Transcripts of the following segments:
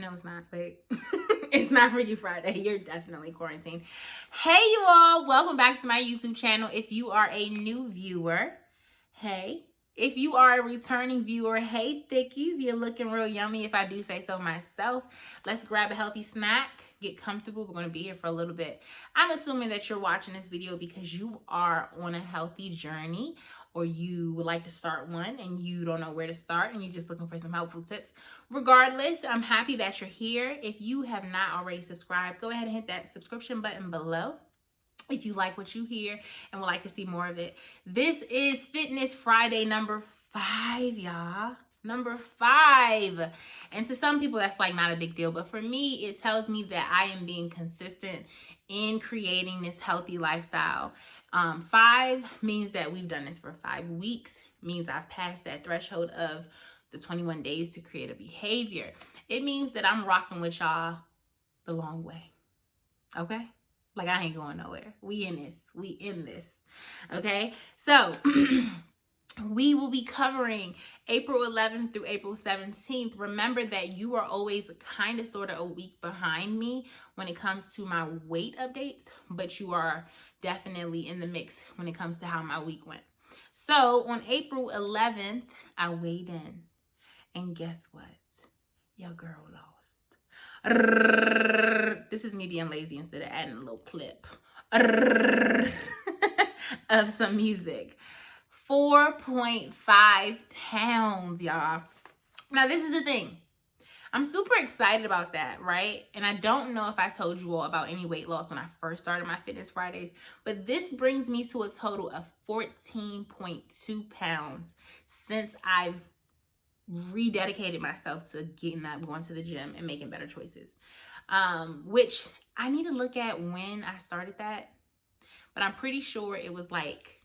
No, it's not. Wait. It's not for you Friday. You're definitely quarantined. Hey, you all. Welcome back to my YouTube channel. If you are a new viewer, hey. If you are a returning viewer, hey, Thickies. You're looking real yummy if I do say so myself. Let's grab a healthy snack. Get comfortable. We're going to be here for a little bit. I'm assuming that you're watching this video because you are on a healthy journey, or you would like to start one and you don't know where to start and you're just looking for some helpful tips. Regardless, I'm happy that you're here. If you have not already subscribed, go ahead and hit that subscription button below if you like what you hear and would like to see more of it. This is Fitness Friday number 5, y'all. Number 5. And to some people, that's like not a big deal. But for me, it tells me that I am being consistent in creating this healthy lifestyle. 5 means that we've done this for 5 weeks. Means I've passed that threshold of the 21 days to create a behavior. It means that I'm rocking with y'all the long way. Okay? Like, I ain't going nowhere. We in this. We in this. Okay? So, we will be covering April 11th through April 17th. Remember that you are always kind of sort of a week behind me when it comes to my weight updates, but you are definitely in the mix when it comes to how my week went. So on April 11th, I weighed in. And guess what? Your girl lost. This is me being lazy instead of adding a little clip of some music. 4.5 pounds, y'all. Now, this is the thing. I'm super excited about that, right? And I don't know if I told you all about any weight loss when I first started my Fitness Fridays, but this brings me to a total of 14.2 pounds since I've rededicated myself to getting up, going to the gym, and making better choices. Which I need to look at when I started that, but I'm pretty sure it was like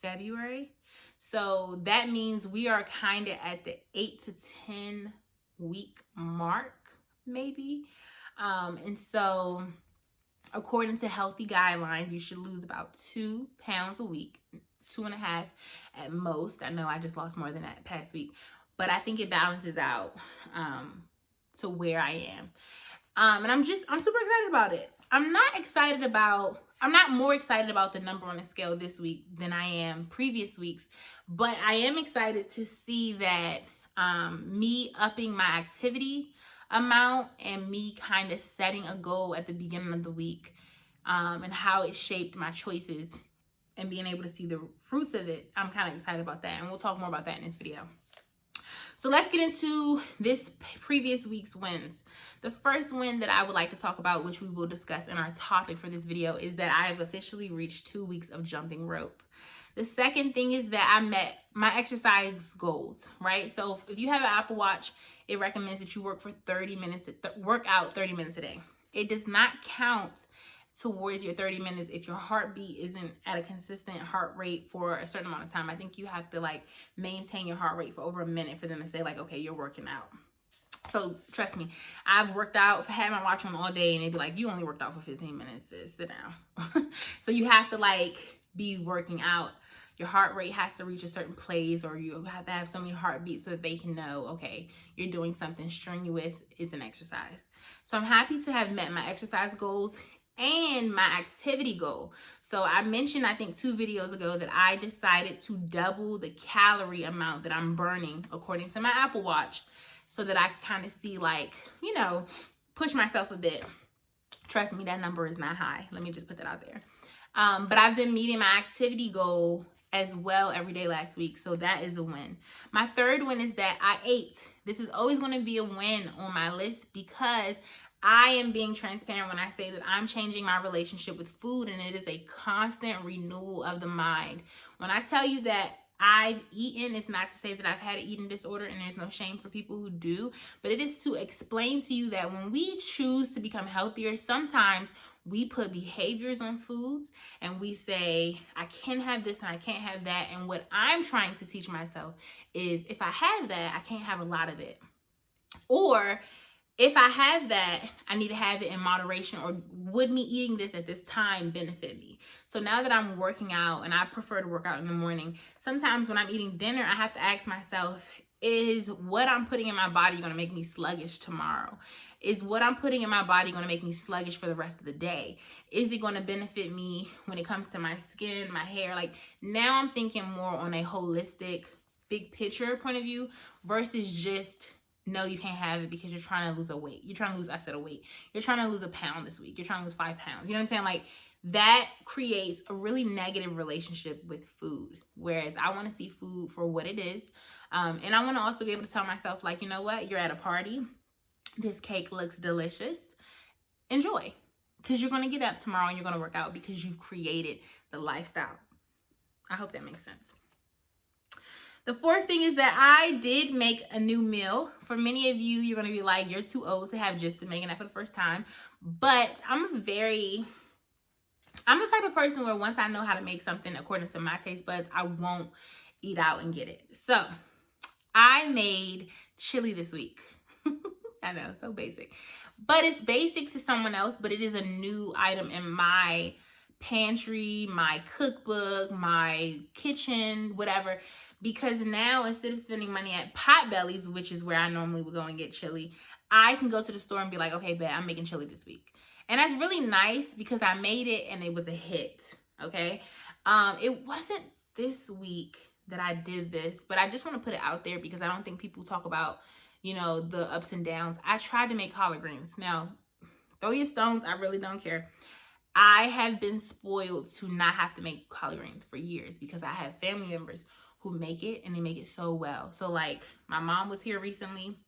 February. So that means we are kind of at the 8 to 10 week mark, maybe. And so according to healthy guidelines, you should lose about 2 pounds a week, 2.5 at most. I know I just lost more than that past week, but I think it balances out to where I am. And I'm super excited about it. I'm not more excited about the number on the scale this week than I am previous weeks, but I am excited to see that me upping my activity amount and me kind of setting a goal at the beginning of the week and how it shaped my choices and being able to see the fruits of it. I'm kind of excited about that, and we'll talk more about that in this video. So let's get into this previous week's wins. The first win that I would like to talk about, which we will discuss in our topic for this video, is that I have officially reached 2 weeks of jumping rope. The second thing is that I met my exercise goals, right? So if you have an Apple Watch, it recommends that you work for 30 minutes, work out 30 minutes a day. It does not count towards your 30 minutes if your heartbeat isn't at a consistent heart rate for a certain amount of time. I think you have to like maintain your heart rate for over a minute for them to say like, okay, you're working out. So trust me, I've worked out, had my watch on all day, and they'd be like, you only worked out for 15 minutes, sis, sit down. So you have to like be working out. Your heart rate has to reach a certain place, or you have to have so many heartbeats so that they can know, okay, you're doing something strenuous. It's an exercise. So I'm happy to have met my exercise goals and my activity goal. So I mentioned, I think 2 videos ago, that I decided to double the calorie amount that I'm burning according to my Apple Watch so that I can kind of see, like, you know, push myself a bit. Trust me, that number is not high. Let me just put that out there. But I've been meeting my activity goal as well every day last week. So that is a win. My third win is that I ate. This is always going to be a win on my list because I am being transparent when I say that I'm changing my relationship with food, and it is a constant renewal of the mind. When I tell you that I've eaten, it's not to say that I've had an eating disorder, and there's no shame for people who do, but it is to explain to you that when we choose to become healthier, sometimes we put behaviors on foods and we say, I can have this and I can't have that. And what I'm trying to teach myself is if I have that, I can't have a lot of it. Or if I have that, I need to have it in moderation, or would me eating this at this time benefit me? So now that I'm working out, and I prefer to work out in the morning, sometimes when I'm eating dinner, I have to ask myself, Is what I'm putting in my body going to make me sluggish tomorrow? Is what I'm putting in my body going to make me sluggish for the rest of the day? Is it going to benefit me when it comes to my skin, my hair? Like, now I'm thinking more on a holistic, big picture point of view versus just, no, you can't have it because you're trying to lose a weight. You're trying to lose, I said a weight. You're trying to lose a pound this week. You're trying to lose 5 pounds. You know what I'm saying? Like, that creates a really negative relationship with food. Whereas I want to see food for what it is. And I want to also be able to tell myself, like, you know what? You're at a party. This cake looks delicious. Enjoy. Because you're going to get up tomorrow and you're going to work out because you've created the lifestyle. I hope that makes sense. The fourth thing is that I did make a new meal. For many of you, you're going to be like, you're too old to have just been making that for the first time. But I'm the type of person where once I know how to make something according to my taste buds, I won't eat out and get it. So I made chili this week. I know, so basic. But it's basic to someone else, but it is a new item in my pantry, my cookbook, my kitchen, whatever. Because now, instead of spending money at Potbelly's, which is where I normally would go and get chili, I can go to the store and be like, okay, bet I'm making chili this week. And that's really nice because I made it and it was a hit, okay? It wasn't this week that I did this, but I just want to put it out there because I don't think people talk about, you know, the ups and downs. I tried to make collard greens. Now, throw your stones. I really don't care. I have been spoiled to not have to make collard greens for years because I have family members who make it and they make it so well. So like my mom was here recently.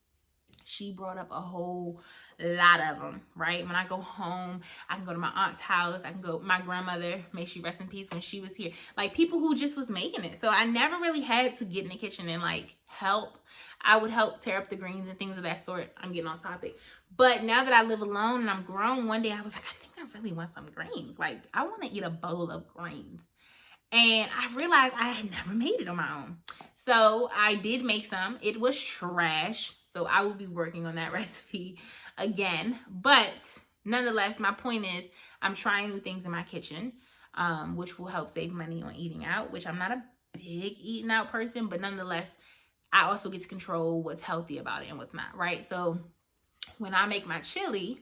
She brought up a whole lot of them, right? When I go home, I can go to my aunt's house. I can go, my grandmother, may she rest in peace, when she was here. Like people who just was making it. So I never really had to get in the kitchen and like help. I would help tear up the greens and things of that sort. I'm getting off topic. But now that I live alone and I'm grown, one day I was like, I think I really want some greens. Like I want to eat a bowl of greens. And I realized I had never made it on my own. So I did make some. It was trash. So I will be working on that recipe again. But nonetheless, my point is I'm trying new things in my kitchen, which will help save money on eating out, which I'm not a big eating out person. But nonetheless, I also get to control what's healthy about it and what's not, right? So when I make my chili,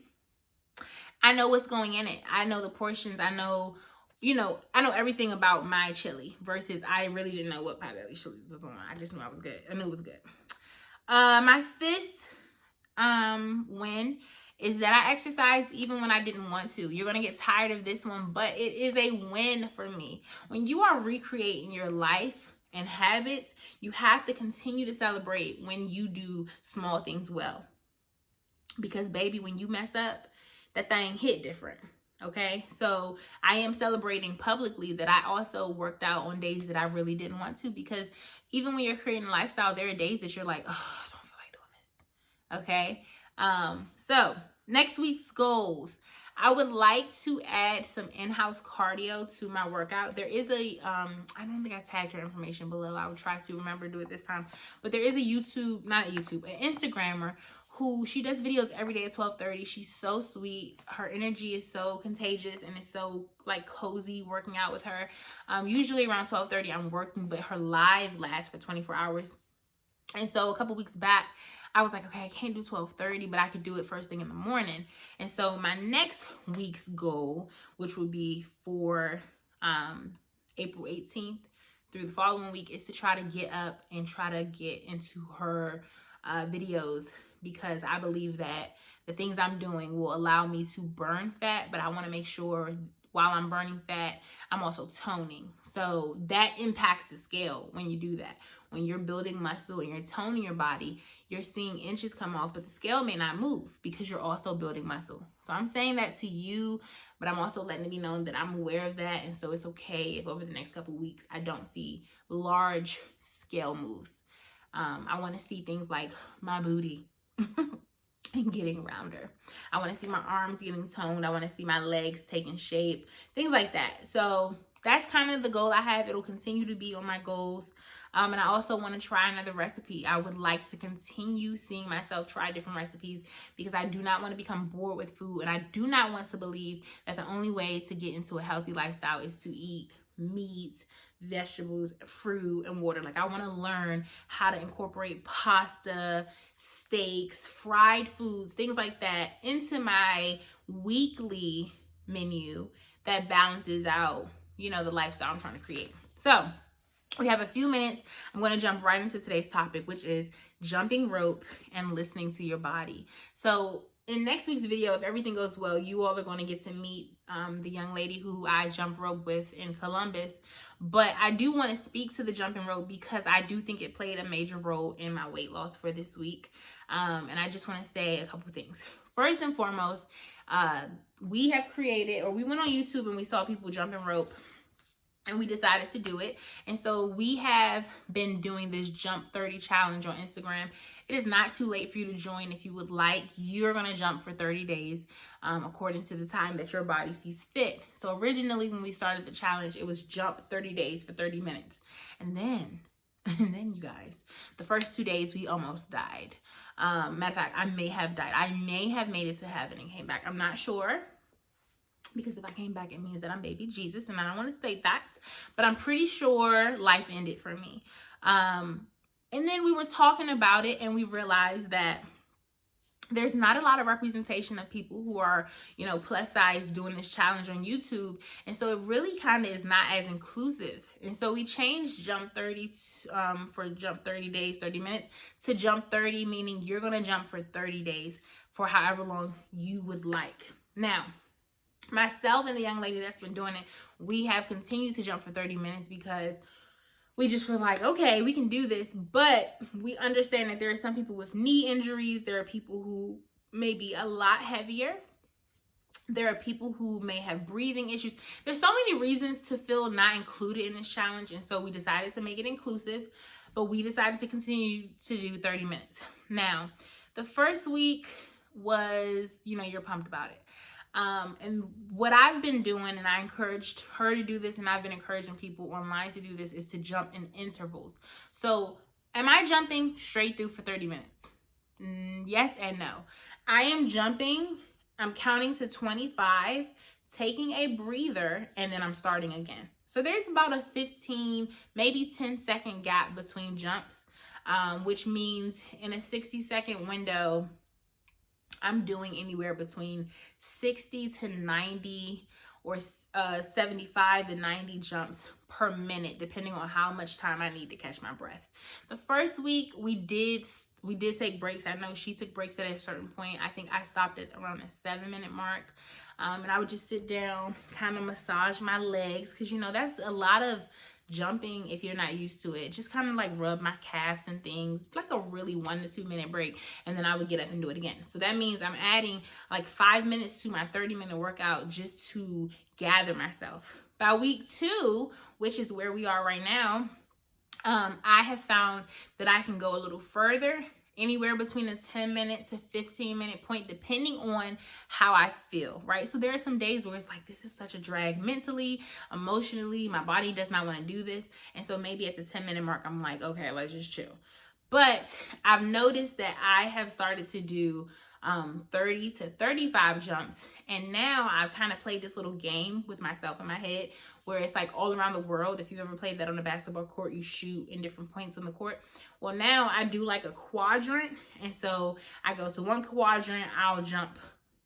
I know what's going in it. I know the portions. I know, you know, I know everything about my chili versus I really didn't know what Potbelly chili was on. I just knew I was good. I knew it was good. My fifth win is that I exercised even when I didn't want to. You're going to get tired of this one, but it is a win for me. When you are recreating your life and habits, you have to continue to celebrate when you do small things well. Because baby, when you mess up, that thing hit different. Okay, so I am celebrating publicly that I also worked out on days that I really didn't want to, because even when you're creating a lifestyle, there are days that you're like, oh, I don't feel like doing this. Okay, so next week's goals. I would like to add some in-house cardio to my workout. There is a, I don't think I tagged her information below. I would try to remember to do it this time. But there is a YouTube, not a YouTube, an Instagrammer who she does videos every day at 12:30. She's so sweet. Her energy is so contagious and it's so like cozy working out with her. Usually around 12:30 I'm working, but her live lasts for 24 hours. And so a couple weeks back, I was like, okay, I can't do 12:30, but I could do it first thing in the morning. And so my next week's goal, which would be for April 18th through the following week, is to try to get up and try to get into her videos, because I believe that the things I'm doing will allow me to burn fat, but I want to make sure while I'm burning fat, I'm also toning. So that impacts the scale when you do that. When you're building muscle and you're toning your body, you're seeing inches come off, but the scale may not move because you're also building muscle. So I'm saying that to you, but I'm also letting it be known that I'm aware of that. And so it's okay if over the next couple of weeks, I don't see large scale moves. I want to see things like my booty and getting rounder. I want to see my arms getting toned. I want to see my legs taking shape, things like that. So that's kind of the goal I have. It'll continue to be on my goals. And I also want to try another recipe. I would like to continue seeing myself try different recipes, because I do not want to become bored with food. And I do not want to believe that the only way to get into a healthy lifestyle is to eat meat, vegetables, fruit, and water. Like, I want to learn how to incorporate pasta, steaks, fried foods, things like that into my weekly menu that balances out, you know, the lifestyle I'm trying to create. So we have a few minutes. I'm going to jump right into today's topic, which is jumping rope and listening to your body. So in next week's video, if everything goes well, you all are going to get to meet the young lady who I jump rope with in Columbus. But I do want to speak to the jumping rope because I do think it played a major role in my weight loss for this week. And I just want to say a couple things. First and foremost, we have created, or we went on YouTube and we saw people jumping rope, and we decided to do it. And so we have been doing this Jump 30 challenge on Instagram. It is not too late for you to join if you would like. You're going to jump for 30 days according to the time that your body sees fit. So originally when we started the challenge, it was jump 30 days for 30 minutes. And then you guys, the first 2 days we almost died. Matter of fact, I may have died. I may have made it to heaven and came back. I'm not sure. Because if I came back, it means that I'm baby Jesus, and I don't want to state that. But I'm pretty sure life ended for me. And then we were talking about it, and we realized that there's not a lot of representation of people who are, you know, plus size doing this challenge on YouTube. And so it really kind of is not as inclusive. And so we changed Jump 30 for Jump 30 days, 30 minutes to Jump 30, meaning you're going to jump for 30 days for however long you would like. Now, myself and the young lady that's been doing it, we have continued to jump for 30 minutes because we just were like, okay, we can do this. But we understand that there are some people with knee injuries. There are people who may be a lot heavier. There are people who may have breathing issues. There's so many reasons to feel not included in this challenge. And so we decided to make it inclusive, but we decided to continue to do 30 minutes. Now, the first week was, you know, you're pumped about it. And what I've been doing, and I encouraged her to do this, and I've been encouraging people online to do this, is to jump in intervals. So am I jumping straight through for 30 minutes? Yes and no. I am jumping, I'm counting to 25, taking a breather, and then I'm starting again. So there's about a 15, maybe 10-second gap between jumps, which means in a 60-second window, I'm doing anywhere between 60 to 90 or 75 to 90 jumps per minute, depending on how much time I need to catch my breath. The first week we did take breaks. I know she took breaks at a certain point. I think I stopped at around the 7-minute mark. And I would just sit down, kind of massage my legs, because, you know, that's a lot of jumping if you're not used to it. Just kind of like rub my calves and things, like a really 1 to 2 minute break, and then I would get up and do it again. So that means I'm adding like 5 minutes to my 30-minute workout just to gather myself. By week 2, which is where we are right now, I have found that I can go a little further, anywhere between a 10-minute to 15-minute point, depending on how I feel, right? So there are some days where it's like, this is such a drag mentally, emotionally, my body does not want to do this. And so maybe at the 10-minute mark, I'm like, okay, let's just chill. But I've noticed that I have started to do 30 to 35 jumps. And now I've kind of played this little game with myself in my head where it's like all around the world. If you've ever played that on a basketball court, you shoot in different points on the court. Well, now I do like a quadrant. And so I go to one quadrant, I'll jump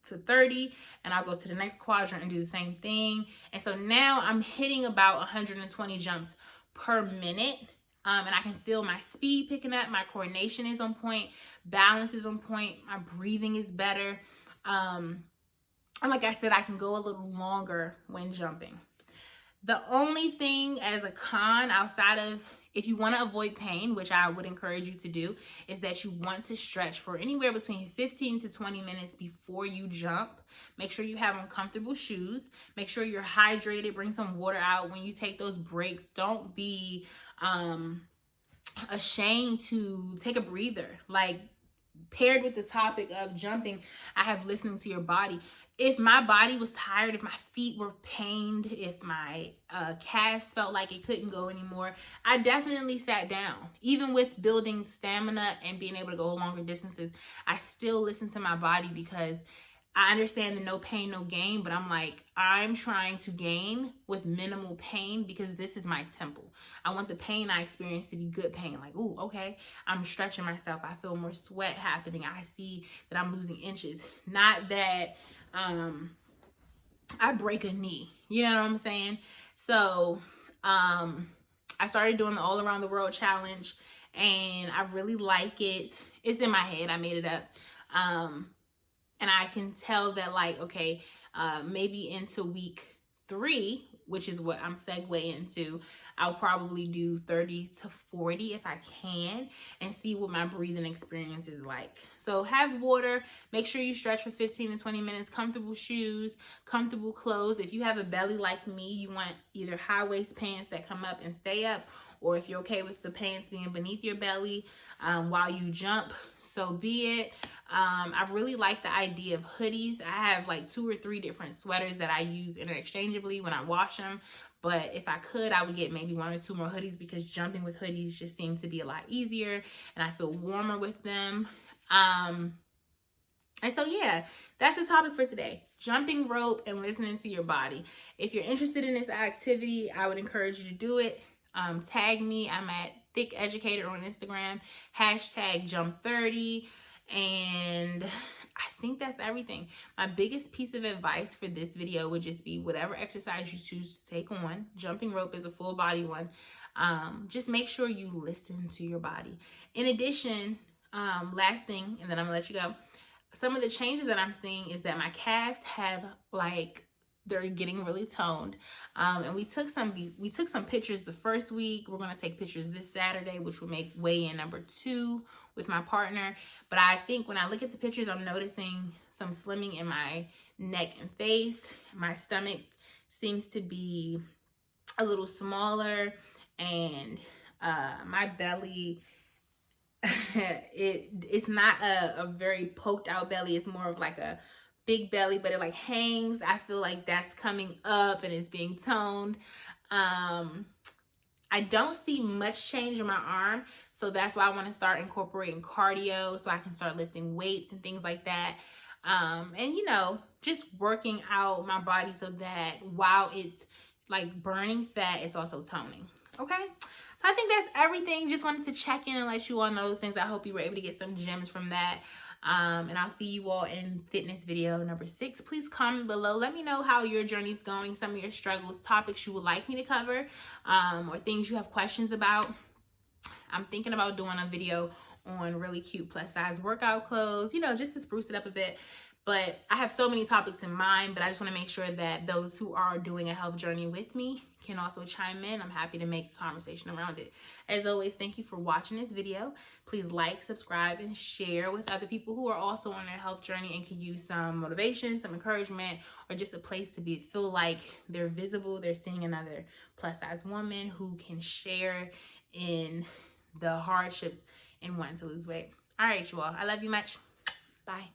to 30, and I'll go to the next quadrant and do the same thing. And so now I'm hitting about 120 jumps per minute. And I can feel my speed picking up. My coordination is on point. Balance is on point. My breathing is better. And like I said, I can go a little longer when jumping. The only thing as a con, outside of if you want to avoid pain, which I would encourage you to do, is that you want to stretch for anywhere between 15 to 20 minutes before you jump. Make sure you have on comfortable shoes. Make sure you're hydrated. Bring some water out when you take those breaks. Don't be ashamed to take a breather. Like, paired with the topic of jumping, I have listening to your body. If my body was tired, if my feet were pained, if my calves felt like it couldn't go anymore, I definitely sat down. Even with building stamina and being able to go longer distances, I still listen to my body because I understand the no pain, no gain, but I'm like, I'm trying to gain with minimal pain because this is my temple. I want the pain I experience to be good pain. Like, ooh, okay, I'm stretching myself. I feel more sweat happening. I see that I'm losing inches. Not that I break a knee. You know what I'm saying? So I started doing the All Around the World challenge, and I really like it. It's in my head. I made it up. And I can tell that, like, okay, maybe into week 3, which is what I'm segueing into, I'll probably do 30 to 40 if I can, and see what my breathing experience is like. So have water, make sure you stretch for 15 to 20 minutes, comfortable shoes, comfortable clothes. If you have a belly like me, you want either high waist pants that come up and stay up, or if you're okay with the pants being beneath your belly while you jump, so be it. I really like the idea of hoodies. I have like 2 or 3 different sweaters that I use interchangeably when I wash them. But if I could, I would get maybe 1 or 2 more hoodies because jumping with hoodies just seems to be a lot easier and I feel warmer with them. And so, yeah, that's the topic for today. Jumping rope and listening to your body. If you're interested in this activity, I would encourage you to do it. Tag me. I'm at Thick Educator on Instagram. #Jump30. And I think that's everything. My biggest piece of advice for this video would just be whatever exercise you choose to take on. Jumping rope is a full body one. Just make sure you listen to your body. In addition, last thing, and then I'm gonna let you go. Some of the changes that I'm seeing is that my calves have, like, they're getting really toned. And we took some pictures the first week. We're going to take pictures this Saturday, which will make weigh-in number 2 with my partner. But I think when I look at the pictures, I'm noticing some slimming in my neck and face. My stomach seems to be a little smaller, and my belly, it's not a very poked out belly. It's more of like a big belly, but it like hangs. I feel like that's coming up and it's being toned. I don't see much change in my arm, so that's why I want to start incorporating cardio so I can start lifting weights and things like that. And you know, just working out my body so that while it's like burning fat, it's also toning. Okay, so I think that's everything. Just wanted to check in and let you all know those things. I hope you were able to get some gems from that. And I'll see you all in fitness video number 6. Please comment below. Let me know how your journey's going, some of your struggles, topics you would like me to cover, or things you have questions about. I'm thinking about doing a video on really cute plus size workout clothes, you know, just to spruce it up a bit. But I have so many topics in mind, but I just want to make sure that those who are doing a health journey with me can also chime in. I'm happy to make a conversation around it. As always, thank you for watching this video. Please like, subscribe, and share with other people who are also on their health journey and can use some motivation, some encouragement, or just a place to feel like they're visible. They're seeing another plus size woman who can share in the hardships and wanting to lose weight. All right, you all. I love you much. Bye.